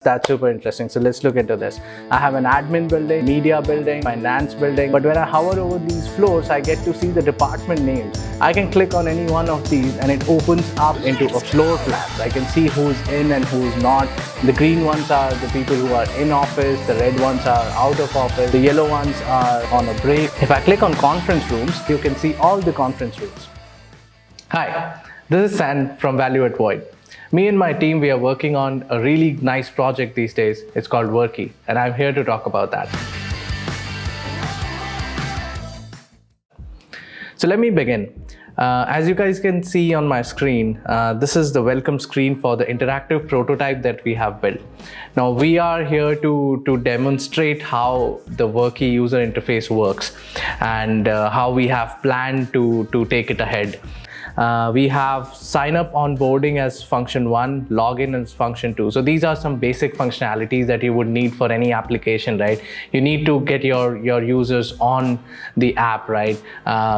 That's super interesting. So let's look into this. I have an admin building, media building, finance building, but when I hover over these floors, I get to see the department names. I can click on any one of these and it opens up into a floor plan. I can see who's in and who's not. The green ones are the people who are in office, the red ones are out of office, the yellow ones are on a break. If I click on conference rooms, you can see all the conference rooms. Hi, this is San from Value at Void. Me and my team, we are working on a really nice project these days. It's called Workee, and I'm here to talk about that. So let me begin. As you guys can see on my screen, this is the welcome screen for the interactive prototype that we have built. Now we are here to demonstrate how the Workee user interface works and how we have planned to take it ahead. We have sign up onboarding as function 1, login as function 2. So these are some basic functionalities that you would need for any application, right? You need to get your users on the app, right?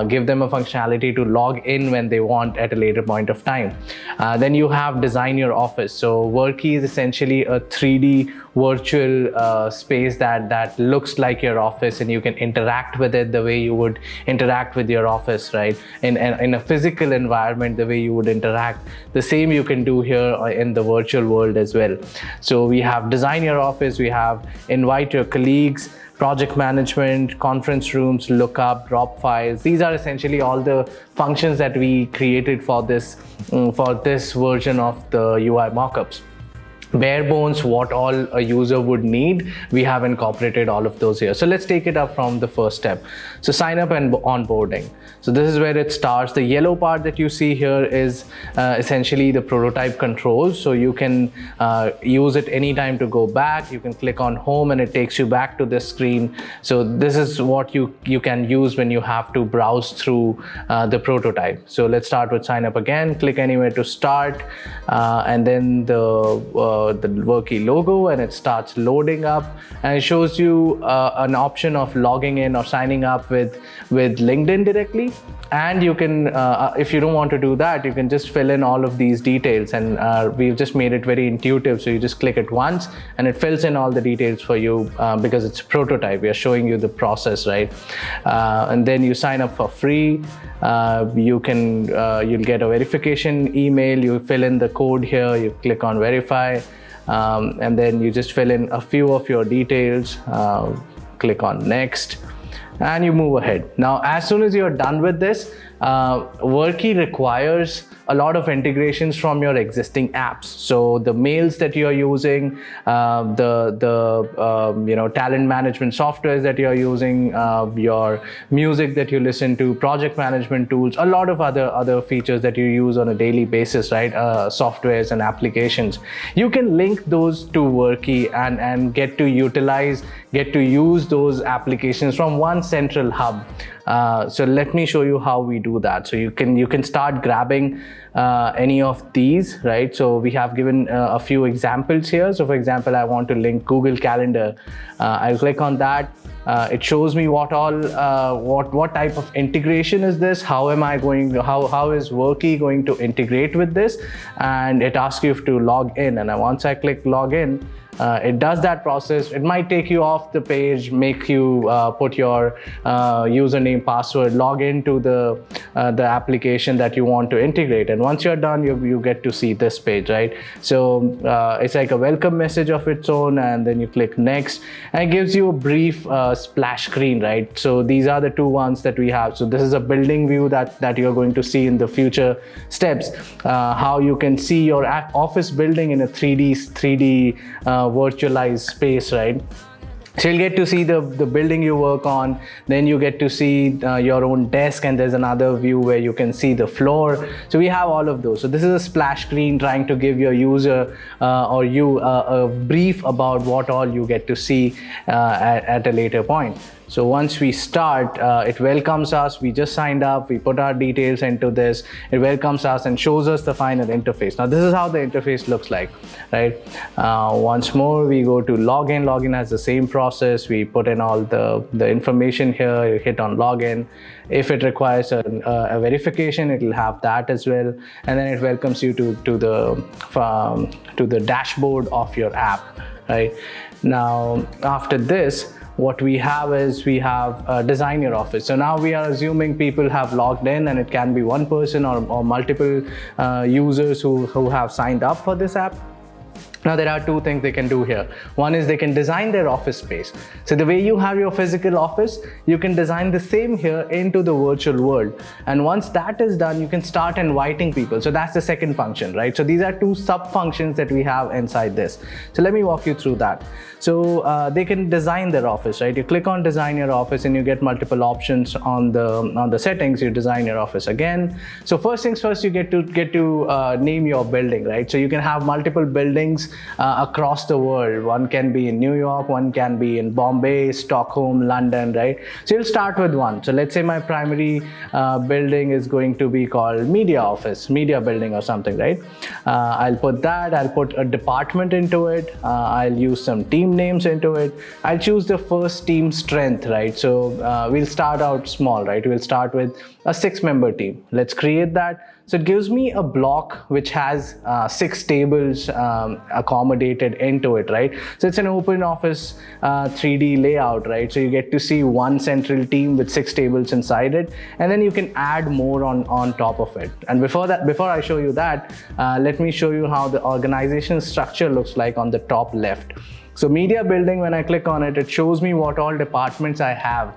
Give them a functionality to log in when they want at a later point of time. Then you have design your office. So Workee is essentially a 3D virtual space that looks like your office, and you can interact with it the way you would interact with your office, right? In a physical environment, the way you would interact. The same you can do here in the virtual world as well. So we have design your office, we have invite your colleagues, project management, conference rooms, lookup, drop files. These are essentially all the functions that we created for this version of the UI mockups. Bare bones, what all a user would need, we have incorporated all of those here. So let's take it up from the first step. So sign up and onboarding. So this is where it starts. The yellow part that you see here is essentially the prototype controls. So you can use it anytime to go back. You can click on home and it takes you back to this screen. So this is what you can use when you have to browse through the prototype. So let's start with sign up again. Click anywhere to start, and then the Workee logo, and it starts loading up, and it shows you an option of logging in or signing up with LinkedIn directly. And you can, if you don't want to do that, you can just fill in all of these details, and we've just made it very intuitive. So you just click it once and it fills in all the details for you because it's a prototype. We are showing you the process, right? And then you sign up for free. You'll get a verification email. You fill in the code here, you click on verify, and then you just fill in a few of your details, click on next, and you move ahead. Now, as soon as you're done with this, Workee requires a lot of integrations from your existing apps. So the mails that you're using, the talent management softwares that you're using, your music that you listen to, project management tools, a lot of other features that you use on a daily basis, right? Softwares and applications. You can link those to Workee and get to use those applications from one central hub. So let me show you how we do that. So you can start grabbing any of these, right? So we have given a few examples here. So for example, I want to link Google Calendar. I'll click on that. It shows me what type of integration is this? How is Workee going to integrate with this? And it asks you to log in. And once I click log in, it does that process. It might take you off the page, make you put your username, password, log into the application that you want to integrate. And once you're done, you get to see this page, right? So it's like a welcome message of its own, and then you click next, and it gives you a brief splash screen, right? So these are the two ones that we have. So this is a building view that you're going to see in the future steps, how you can see your office building in a 3D virtualized space, right? So you'll get to see the building you work on, then you get to see your own desk, and there's another view where you can see the floor. So we have all of those. So this is a splash screen trying to give your user or you a brief about what all you get to see at a later point. So once we start, it welcomes us. We just signed up, we put our details into this, it welcomes us and shows us the final interface. Now this is how the interface looks like, right? Once more, we go to login. Login has the same process. process. We put in all the information here. You hit on login. If it requires a verification, it will have that as well, and then it welcomes you to the dashboard of your app, right? Now after this, what we have is we have design your office. So now we are assuming people have logged in, and it can be one person or multiple users who have signed up for this app. Now there are two things they can do here. One is they can design their office space. So the way you have your physical office, you can design the same here into the virtual world. And once that is done, you can start inviting people. So that's the second function, right? So these are two sub functions that we have inside this. So let me walk you through that. So they can design their office, right? You click on design your office and you get multiple options on the settings. You design your office again. So first things first, you get to name your building, right? So you can have multiple buildings across the world. One can be in New York, one can be in Bombay, Stockholm, London, right? So you'll start with one. So let's say my primary building is going to be called media office, media building or something, right? I'll put that. I'll put a department into it. I'll use some team names into it. I'll choose the first team strength, right? So we'll start out small, right? We'll start with a 6-member team. Let's create that. So it gives me a block which has 6 tables accommodated into it, right? So it's an open office 3D layout, right? So you get to see one central team with 6 tables inside it, and then you can add more on top of it. And before I show you that, let me show you how the organization structure looks like on the top left. So media building, when I click on it, it shows me what all departments I have.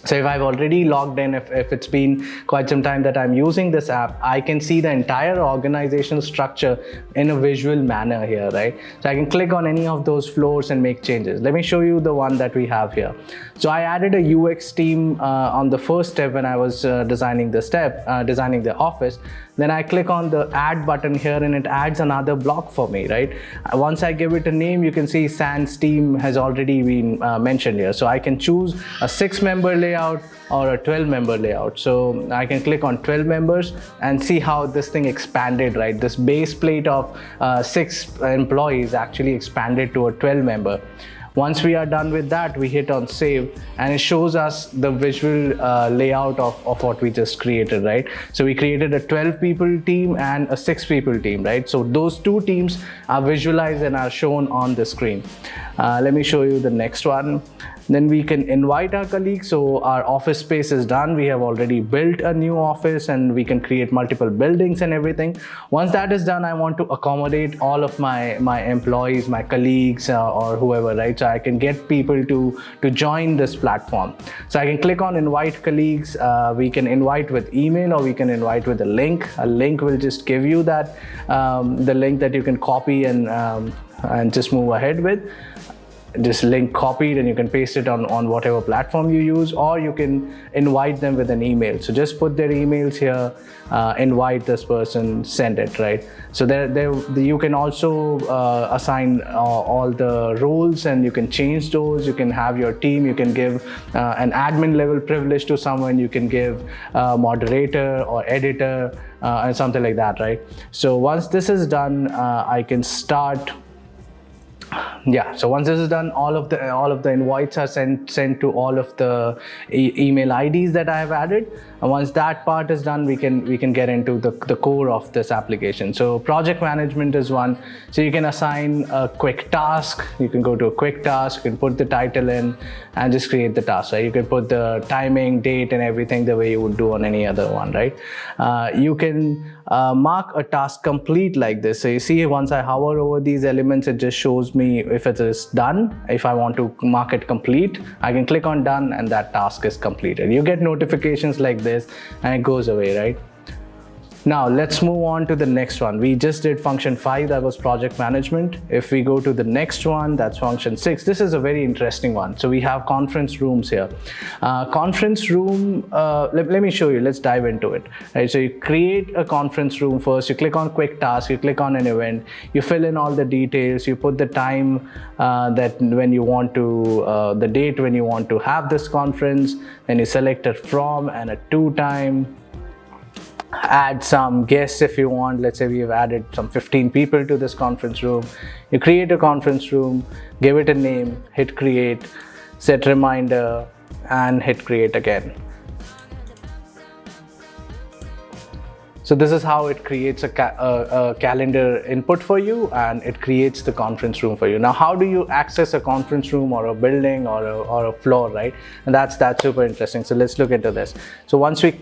So if I've already logged in, if it's been quite some time that I'm using this app, I can see the entire organizational structure in a visual manner here, right? So I can click on any of those floors and make changes. Let me show you the one that we have here. So I added a UX team on the first step when I was designing the office. Then I click on the add button here and it adds another block for me, right? Once I give it a name, you can see Sans team has already been mentioned here. So I can choose a 6-member layout or a 12-member layout. So I can click on 12 members and see how this thing expanded, right? This base plate of 6 employees actually expanded to a 12-member. Once we are done with that, we hit on save and it shows us the visual layout of what we just created, right? So we created a 12-people team and a 6-people team, right? So those two teams are visualized and are shown on the screen. Let me show you the next one. Then we can invite our colleagues. So our office space is done. We have already built a new office and we can create multiple buildings and everything. Once that is done, I want to accommodate all of my employees, my colleagues or whoever, right? So I can get people to join this platform. So I can click on invite colleagues. We can invite with email or we can invite with a link. A link will just give you that, the link that you can copy and just move ahead with. Just link copied and you can paste it on whatever platform you use, or you can invite them with an email. So just put their emails here, invite this person, send it, right? So you can also assign all the roles and you can change those. You can have your team, you can give an admin level privilege to someone, you can give moderator or editor and something like that, right? So once this is done, I can start. Yeah, so once this is done, all of the invites are sent to all of the email IDs that I have added. And once that part is done, we can get into the core of this application. So project management is one. So you can assign a quick task. You can go to a quick task, you can put the title in and just create the task, right? You can put the timing, date and everything the way you would do on any other one, right? You can mark a task complete like this. So you see, once I hover over these elements, it just shows me if it is done. If I want to mark it complete, I can click on done and that task is completed. You get notifications like this and it goes away, right? Now let's move on to the next one. We just did function 5, that was project management. If we go to the next one, that's function 6. This is a very interesting one. So we have conference rooms here. Conference room, let me show you, let's dive into it. Right, so you create a conference room first, you click on quick task, you click on an event, you fill in all the details, you put the time that when you want to, the date when you want to have this conference, then you select a from and a to time. add some guests if you want. Let's say we've added some 15 people to this conference room. You create a conference room, give it a name, hit create, set reminder, and hit create again. So this is how it creates a calendar input for you, and it creates the conference room for you. Now, how do you access a conference room or a building or a floor, right? And that's super interesting. So let's look into this. So once we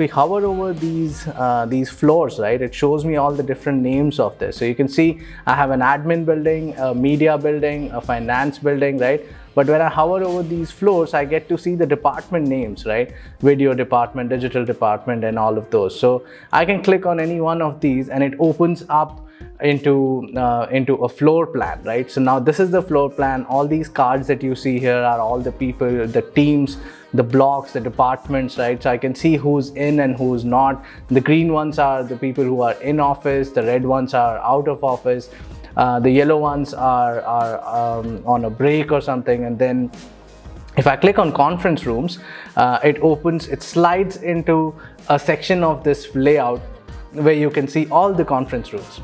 hover over these floors, right, it shows me all the different names of this. So you can see I have an admin building, a media building, a finance building, right? But when I hover over these floors, I get to see the department names, right? Video department, digital department, and all of those. So I can click on any one of these and it opens up into a floor plan, right? So now this is the floor plan. All these cards that you see here are all the people, the teams, the blocks, the departments, right? So I can see who's in and who's not. The green ones are the people who are in office. The red ones are out of office. The yellow ones are on a break or something. And then if I click on conference rooms, it slides into a section of this layout where you can see all the conference rooms.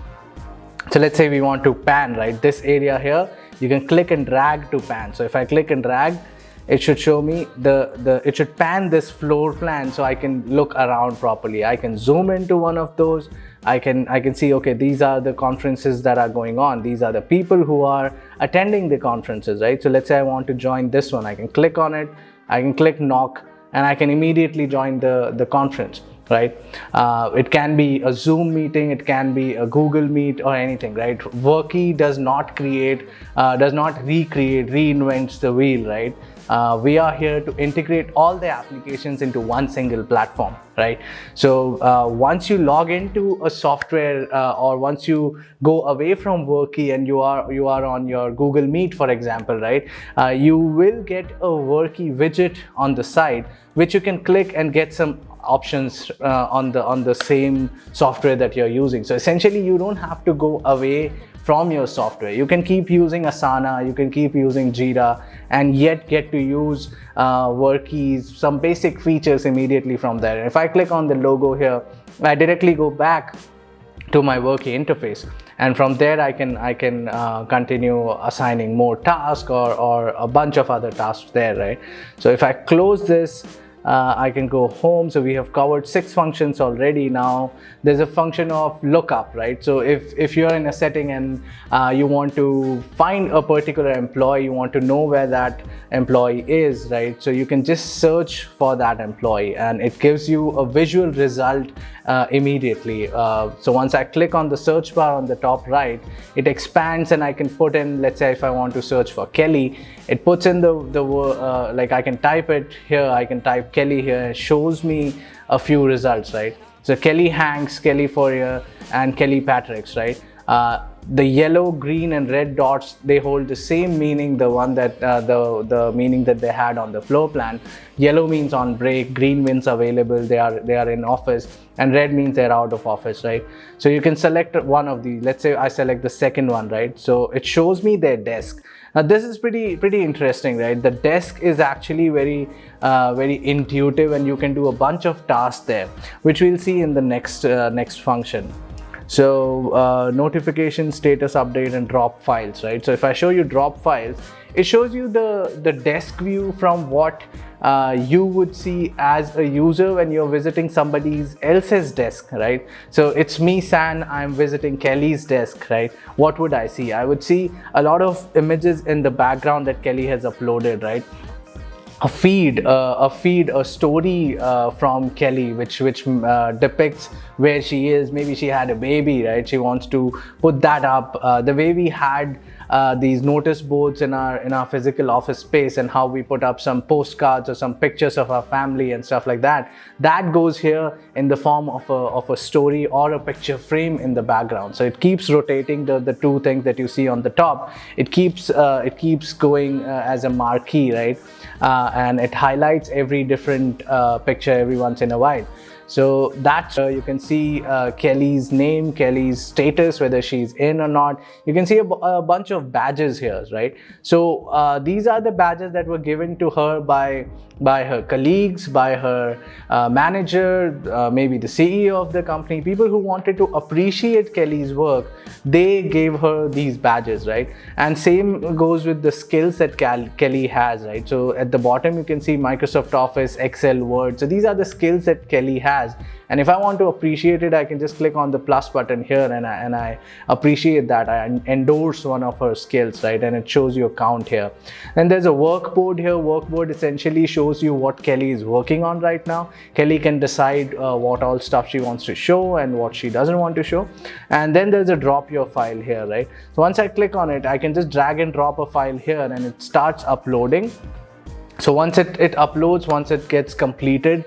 So let's say we want to pan, right? This area here, you can click and drag to pan. So if I click and drag, it should show me it should pan this floor plan so I can look around properly. I can zoom into one of those. I can see, okay, these are the conferences that are going on. These are the people who are attending the conferences, right? So let's say I want to join this one. I can click on it. I can click knock and I can immediately join the conference, right? It can be a Zoom meeting, it can be a Google Meet or anything, right? Workee does not reinvents the wheel, right? We are here to integrate all the applications into one single platform, right? So once you log into a software or once you go away from Workee and you are on your Google Meet, for example, right? You will get a Workee widget on the side, which you can click and get some options on the same software that you're using. So essentially, you don't have to go away from your software. You can keep using Asana, you can keep using Jira, and yet get to use Workee's some basic features immediately from there. If I click on the logo here, I directly go back to my Workee interface, and from there I can continue assigning more tasks or a bunch of other tasks there, right? So if I close this, I can go home. So we have covered 6 functions already. Now there's a function of lookup, right? So if you're in a setting and you want to find a particular employee, you want to know where that employee is, right? So you can just search for that employee and it gives you a visual result immediately. So once I click on the search bar on the top right, it expands and I can put in, let's say if I want to search for Kelly, it puts in like I can type it here, I can type Kelly here, it shows me a few results, right? So Kelly Hanks, Kelly Fourier, and Kelly Patrick's, right? The yellow, green, and red dots, they hold the same meaning, the one that the meaning that they had on the floor plan. Yellow means on break, green means available, they are in office, and red means they're out of office, right? So you can select one of these. Let's say I select the second one, right? So it shows me their desk. Now this is pretty interesting, right? The desk is actually very intuitive, and you can do a bunch of tasks there, which we'll see in the next function. So notification, status update, and drop files, right? So if I show you drop files, it shows you the desk view from what you would see as a user when you're visiting somebody else's desk, right? So it's me, San, I'm visiting Kelly's desk, right? What would I see? I would see a lot of images in the background that Kelly has uploaded, right? A story from Kelly, which depicts where she is. Maybe she had a baby, right? She wants to put that up. The way we had these notice boards in our physical office space, and how we put up some postcards or some pictures of our family and stuff like that, that goes here in the form of a story or a picture frame in the background. So it keeps rotating the two things that you see on the top. It keeps going as a marquee, right? And it highlights every different picture every once in a while. So that's you can see Kelly's name, Kelly's status, whether she's in or not. You can see a bunch of badges here, right? So these are the badges that were given to her by her colleagues, by her manager, maybe the CEO of the company. People who wanted to appreciate Kelly's work, they gave her these badges, right? And same goes with the skills that Kelly has, right? So at the bottom you can see Microsoft Office, Excel, Word. So these are the skills that Kelly has. And if I want to appreciate it, I can just click on the plus button here and I appreciate that. I endorse one of her skills, right? And it shows you a count here. And there's a workboard here. Workboard essentially shows you what Kelly is working on right now. Kelly can decide what all stuff she wants to show and what she doesn't want to show. And then there's a drop your file here, right? So once I click on it, I can just drag and drop a file here and it starts uploading. So once it uploads, once it gets completed,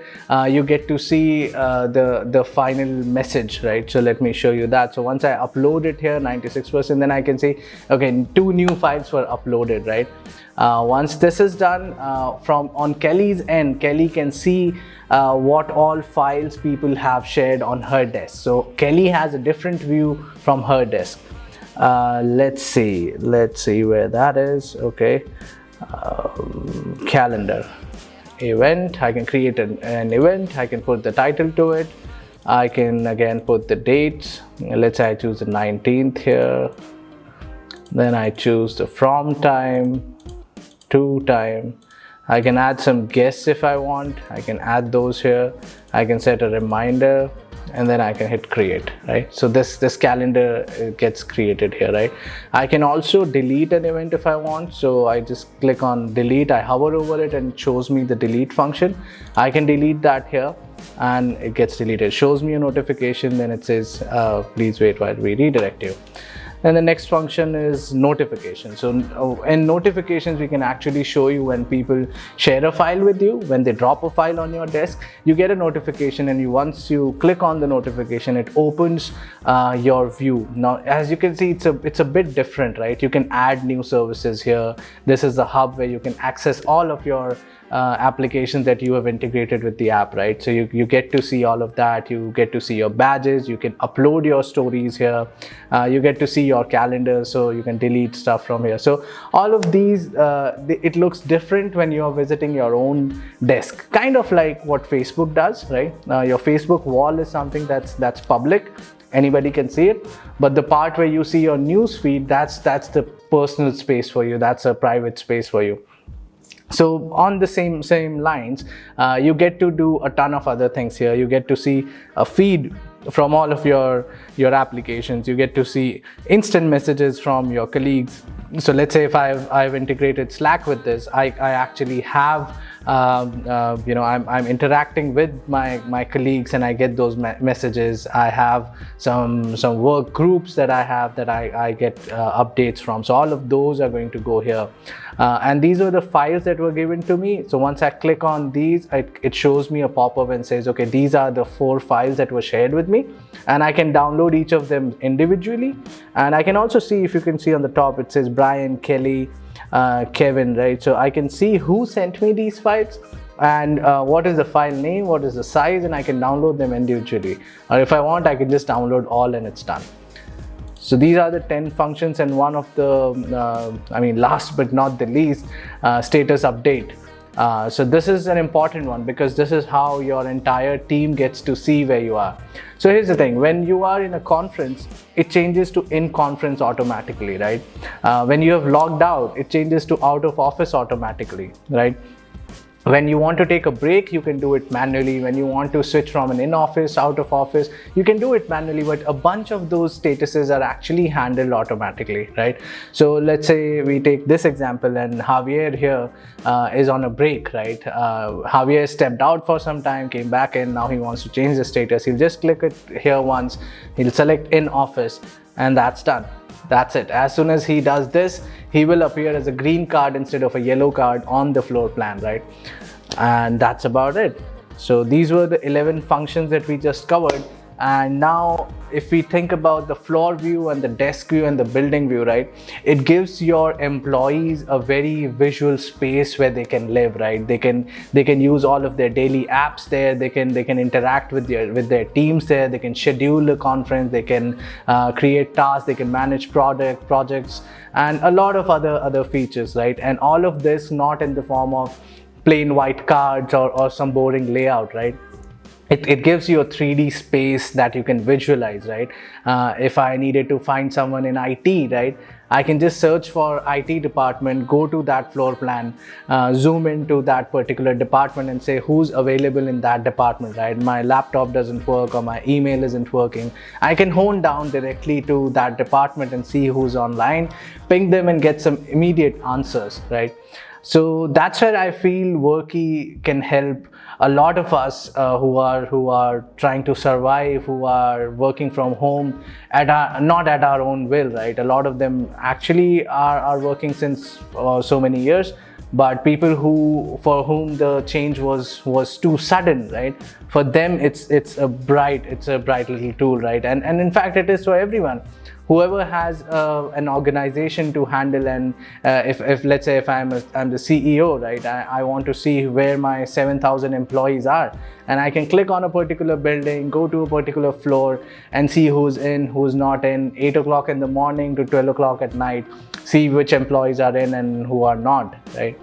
you get to see the final message, right? So let me show you that. So once I upload it here, 96%, then I can see, okay, 2 new files were uploaded, right? Once this is done, from on Kelly's end, Kelly can see what all files people have shared on her desk. So Kelly has a different view from her desk. Let's see where that is. Okay. Calendar, event. I can create an event. I can put the title to it. I can again put the dates. Let's say I choose the 19th here. Then I choose the from time to time. I can add some guests if I want. I can add those here. I can set a reminder and then I can hit create, right? So this calendar gets created here, right? I can also delete an event if I want. So I just click on delete, I hover over it and it shows me the delete function. I can delete that here and it gets deleted. It shows me a notification, then it says please wait while we redirect you. Then the next function is notification. So in notifications, we can actually show you when people share a file with you, when they drop a file on your desk, you get a notification, and once you click on the notification, it opens your view. Now, as you can see, it's a bit different, right? You can add new services here. This is the hub where you can access all of your applications that you have integrated with the app, right? So you get to see all of that. You get to see your badges. You can upload your stories here. You get to see your calendar, so you can delete stuff from here. So all of these, it looks different when you are visiting your own desk, kind of like what Facebook does, right? Your Facebook wall is something that's public. Anybody can see it, but the part where you see your news feed, that's the personal space for you. That's a private space for you. So on the same lines, you get to do a ton of other things here. You get to see a feed from all of your applications. You get to see instant messages from your colleagues. So let's say if I've integrated Slack with this, I actually have I'm interacting with my colleagues and I get those messages. I have some work groups that I get updates from. So all of those are going to go here. And these were the files that were given to me. So once I click on these, it shows me a pop-up and says, okay, these are the 4 files that were shared with me. And I can download each of them individually. And I can also see, if you can see on the top, it says Brian, Kelly, Kevin, right? So I can see who sent me these files and what is the file name, what is the size, and I can download them individually. Or if I want, I can just download all and it's done. So these are the 10 functions, and one of the, last but not the least, status update. So this is an important one because this is how your entire team gets to see where you are. So here's the thing, when you are in a conference, it changes to in conference automatically, right? When you have logged out, it changes to out of office automatically, right? When you want to take a break, you can do it manually. When you want to switch from an in-office, out-of-office, you can do it manually, but a bunch of those statuses are actually handled automatically, right? So let's say we take this example and Javier here is on a break, right? Javier stepped out for some time, came back in, now he wants to change the status. He'll just click it here once, he'll select in-office, and that's done. That's it. As soon as he does this, he will appear as a green card instead of a yellow card on the floor plan, right? And that's about it. So these were the 11 functions that we just covered. And now if we think about the floor view and the desk view and the building view, right, it gives your employees a very visual space where they can live, right? They can use all of their daily apps there. They can interact with their teams there. They can schedule a conference. They can create tasks. They can manage projects and a lot of other features, right? And all of this not in the form of plain white cards or some boring layout, right? It gives you a 3D space that you can visualize, right? If I needed to find someone in IT, right, I can just search for IT department, go to that floor plan, zoom into that particular department and say who's available in that department, right? My laptop doesn't work or my email isn't working. I can hone down directly to that department and see who's online, ping them and get some immediate answers, right? So that's where I feel Workee can help a lot of us who are trying to survive, who are working from home not at our own will, right? A lot of them actually are working since so many years, but people for whom the change was too sudden, right? For them it's a bright little tool, right? And in fact it is for everyone. Whoever has an organization to handle, and if let's say if I'm the CEO, right, I want to see where my 7,000 employees are, and I can click on a particular building, go to a particular floor and see who's in, who's not in, 8 o'clock in the morning to 12 o'clock at night, see which employees are in and who are not, right?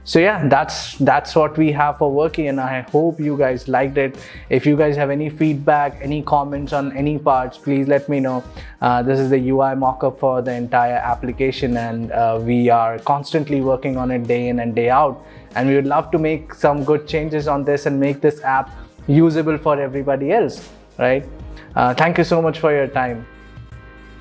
So yeah, that's what we have for Workee, and I hope you guys liked it. If you guys have any feedback, any comments on any parts, please let me know. This is the UI mockup for the entire application, and we are constantly working on it day in and day out. And we would love to make some good changes on this and make this app usable for everybody else, right? Thank you so much for your time.